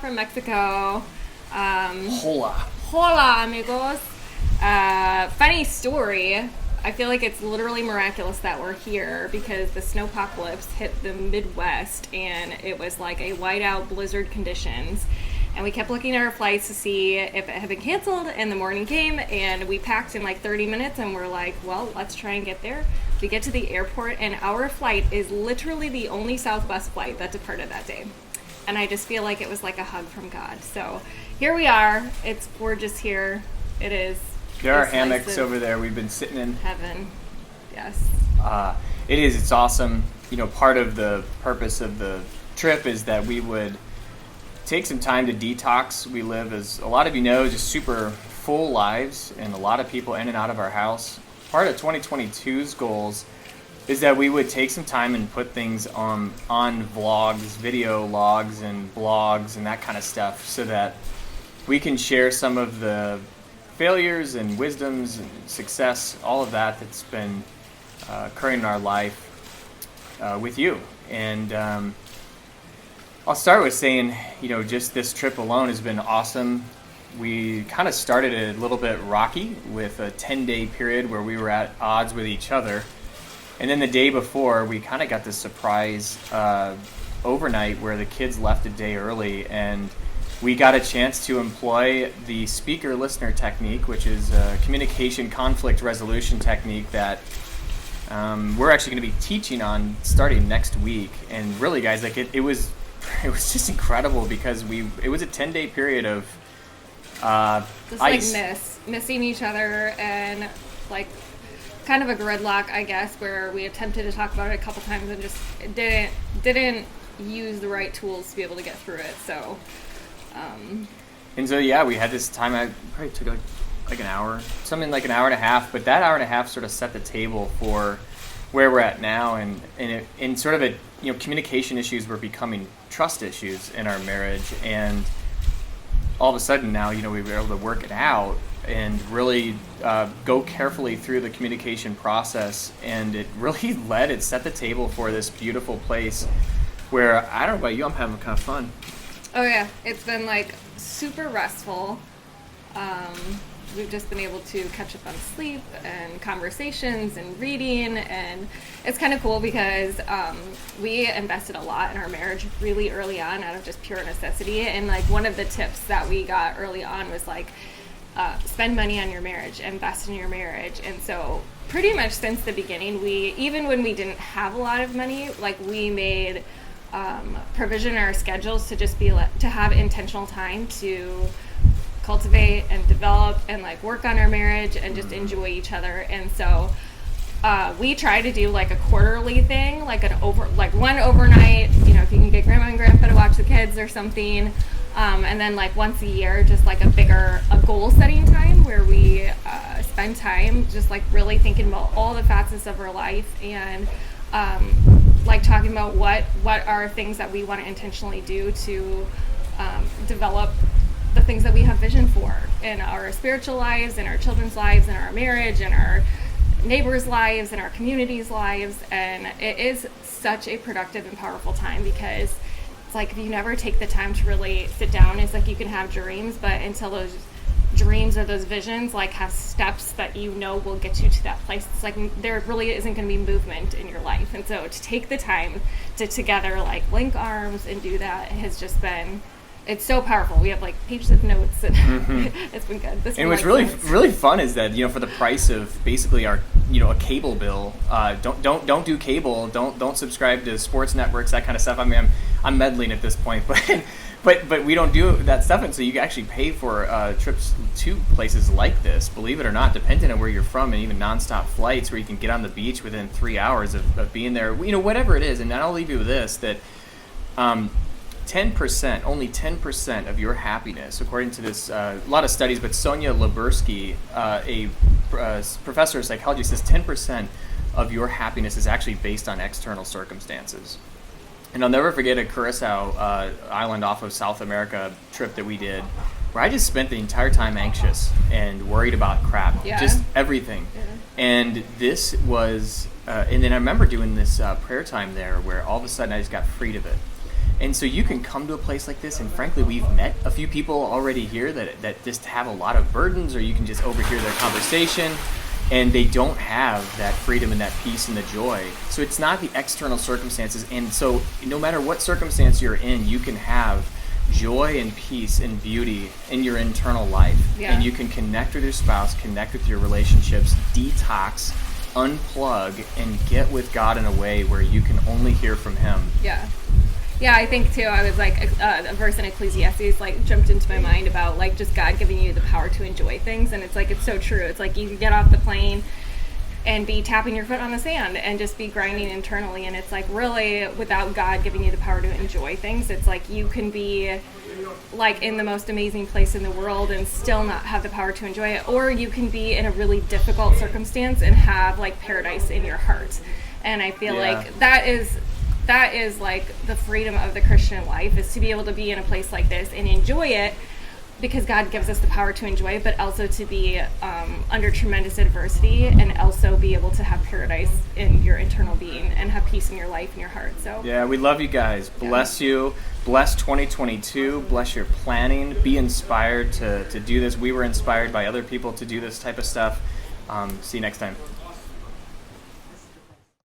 from Mexico. Hola. Hola, amigos. Funny story. I feel like it's literally miraculous that we're here because the snowpocalypse hit the Midwest and it was like a whiteout blizzard conditions. And we kept looking at our flights to see if it had been canceled, and the morning came and we packed in like 30 minutes and we're like, well, let's try and get there. We get to the airport and our flight is literally the only Southwest flight that departed that day. And I just feel like it was like a hug from God. So here we are. It's gorgeous here. It is. There are hammocks over there we've been sitting in. Heaven. Yes. It is. It's awesome. You know, part of the purpose of the trip is that we would take some time to detox. We live, as a lot of you know, just super full lives and a lot of people in and out of our house. Part of 2022's goals is that we would take some time and put things on vlogs, video logs, and blogs and that kind of stuff so that we can share some of the failures and wisdoms and success, all of that that's been occurring in our life with you. And I'll start with saying, you know, just this trip alone has been awesome. We kind of started a little bit rocky with a 10-day period where we were at odds with each other. And then the day before, we kind of got this surprise overnight where the kids left a day early, and we got a chance to employ the speaker-listener technique, which is a communication conflict resolution technique that we're actually going to be teaching on starting next week. And really, guys, like it was just incredible because it was a 10-day period of just ice. Like missing each other and like kind of a gridlock, I guess, where we attempted to talk about it a couple times and just didn't use the right tools to be able to get through it. So and so yeah, we had this time. I probably took like an hour, something like an hour and a half, but that hour and a half sort of set the table for where we're at now, and sort of communication issues were becoming trust issues in our marriage, and all of a sudden now, we were able to work it out and really go carefully through the communication process, and it really set the table for this beautiful place where, I don't know about you, I'm having kind of fun. Oh yeah, it's been like super restful. We've just been able to catch up on sleep and conversations and reading, and it's kind of cool because we invested a lot in our marriage really early on out of just pure necessity. And like one of the tips that we got early on was like spend money on your marriage, invest in your marriage. And so pretty much since the beginning, even when we didn't have a lot of money, like we made provision in our schedules to just to have intentional time to cultivate and develop and like work on our marriage and just enjoy each other. And so we try to do like a quarterly thing, like one overnight, if you can get grandma and grandpa to watch the kids or something, and then like once a year, just like a goal setting time where we spend time just like really thinking about all the facets of our life and like talking about what are things that we want to intentionally do to develop the things that we have vision for in our spiritual lives, in our children's lives, in our marriage, in our neighbors' lives, in our communities' lives. And it is such a productive and powerful time because it's like if you never take the time to really sit down, it's like you can have dreams, but until those dreams or those visions like have steps that will get you to that place, it's like there really isn't going to be movement in your life. And so to take the time to together like link arms and do that has just been, it's so powerful. We have like pages of notes and it's been good. And what's really fun is that, for the price of basically our, a cable bill, don't do cable, don't subscribe to sports networks, that kind of stuff. I mean, I'm meddling at this point, but we don't do that stuff, and so you actually pay for trips to places like this, believe it or not, depending on where you're from, and even nonstop flights where you can get on the beach within 3 hours of being there, whatever it is. And I'll leave you with this, that 10%, only 10% of your happiness, according to this, a lot of studies, but Sonia Libersky, a professor of psychology, says 10% of your happiness is actually based on external circumstances. And I'll never forget a Curacao island off of South America trip that we did, where I just spent the entire time anxious and worried about crap, just everything. Yeah. And this was, and then I remember doing this prayer time there where all of a sudden I just got freed of it. And so you can come to a place like this, and frankly, we've met a few people already here that just have a lot of burdens, or you can just overhear their conversation, and they don't have that freedom and that peace and the joy. So it's not the external circumstances. And so no matter what circumstance you're in, you can have joy and peace and beauty in your internal life. Yeah. And you can connect with your spouse, connect with your relationships, detox, unplug, and get with God in a way where you can only hear from Him. Yeah. Yeah, I think too, I was like, a verse in Ecclesiastes like jumped into my mind about like just God giving you the power to enjoy things. And it's like, it's so true. It's like you can get off the plane and be tapping your foot on the sand and just be grinding internally. And it's like, really, without God giving you the power to enjoy things, it's like you can be like in the most amazing place in the world and still not have the power to enjoy it. Or you can be in a really difficult circumstance and have like paradise in your heart. And I feel like that is like the freedom of the Christian life, is to be able to be in a place like this and enjoy it because God gives us the power to enjoy it, but also to be under tremendous adversity and also be able to have paradise in your internal being and have peace in your life and your heart. So yeah, we love you guys. Bless you. Bless 2022. Bless your planning. Be inspired to do this. We were inspired by other people to do this type of stuff. See you next time.